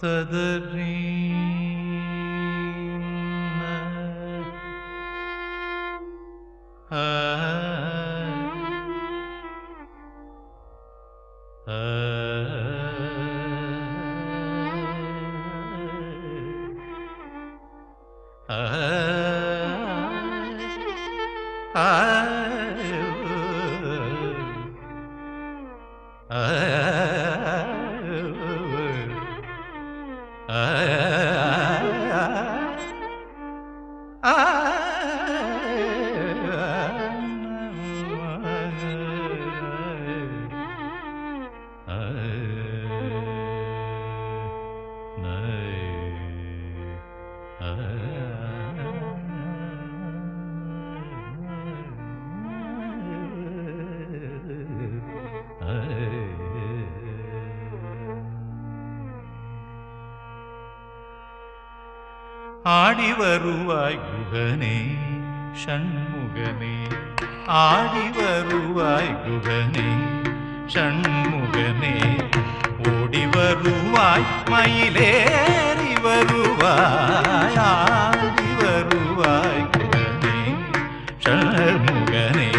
ததறி ஆடி வருவாய் குகனே ஷண்முகனே, ஆடி வருவாய் குகனே ஷண்முகனே, ஓடி வருவாய் மயிலேறி வருவாய், ஆடி வருவாய் குகனே ஷண்முகனே,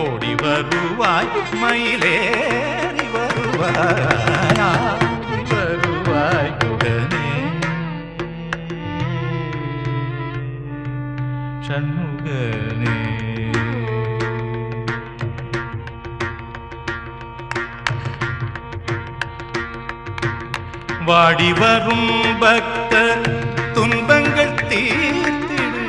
ஓடி வருவாய் மயிலேறி வருவாய், ஆடி வருவாய் குகனே ஷண்முகனே. வாடி வரும் பக்தர் துன்பங்கள் தீர்த்திடு,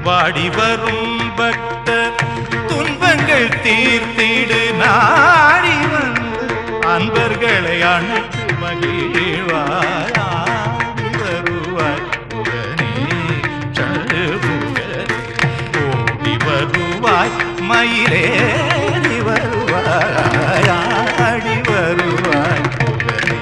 வாடி வரும் பக்தர் துன்பங்கள் தீர்த்திடு, நாடி வந்து அன்பர்களை அணைத்து மகிழ்வாய், ஆடி வருவாய் குகனே ஷண்முகனே, ஓடி வருவாய் மயிலேறி வருவாய், ஆடி வருவாய் குகனே.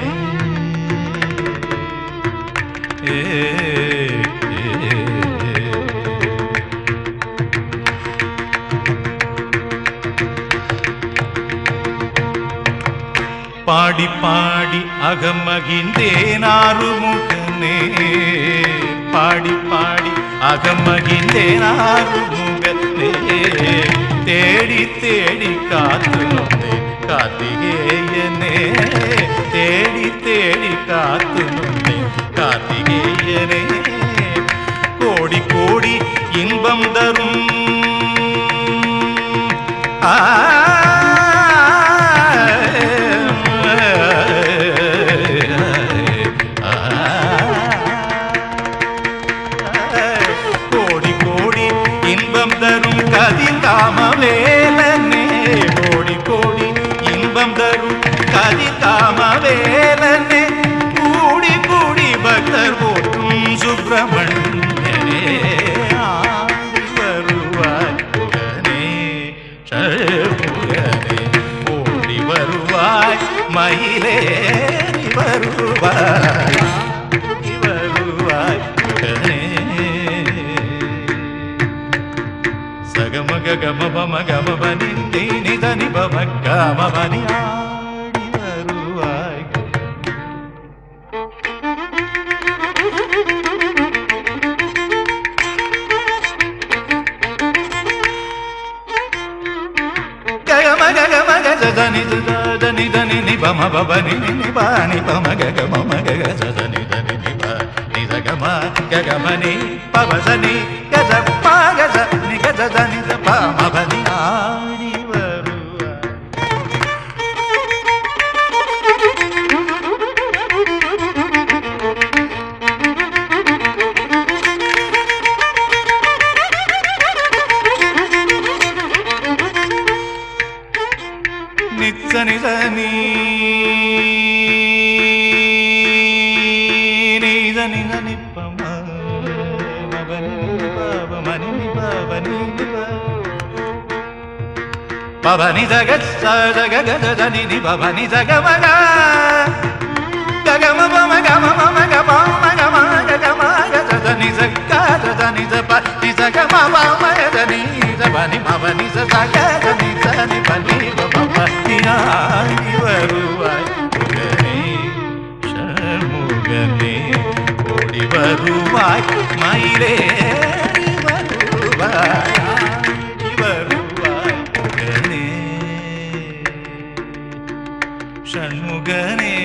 பாடி பாடி அகமகிழ்ந்தேன் ஆறுமுகனே, பாடி பாடி அகமகிழ்ந்தேன் ஆறுமுகனே, தேடி தேடி காத்து நொந்தேன் கார்த்திகேயனே, தேடி தேடி காத்து நொந்தேன் கார்த்திகேயனே, கோடி கோடி இன்பம் தரும் கதிர்காமவேலனே, கோடி கோடி இன்பம் தரும் கதிர்காமவேலனே, கூடி கூடி பக்தர் போற்றும் சுப்பிரமணியனே, ஆடி வருவாய் குகனே ஷண்முகனே, ஓடி வருவாய் மயிலேறி வருவாய், ஆடி வருவாய் குகனே. சகமக கமபம கமபனி நீ தனி பம கமபனி, ஆடி வருவாய் கமக கமக சதனி தனி தனி நி பம பபனி நி பானி பம கம கக சதனி தனி நி பா நி சகம ககமனி பவசனி கஜ பாகஜ நி கஜ தனி பம பனி, ஆடி வருவாய் நிச்சனி சனி நீதனி நனி பம பபனி பபமனி பபனி பபனி ஜக ஜக ஜனி நி பபனி ஜக மக ககம பம கம மக பம கம கம ஜனி ஜக దని జప ని సగ మ ప మ దని జప ని మ ప ని స సగ దని స ని ప ని ప ప ప ని ఆ ని வருவாய் முகனே ஷண்முகனே ஓடி வருவாய் மயிலே நீ வருவாய் நீ வருவாய் முகனே ஷண்முகனே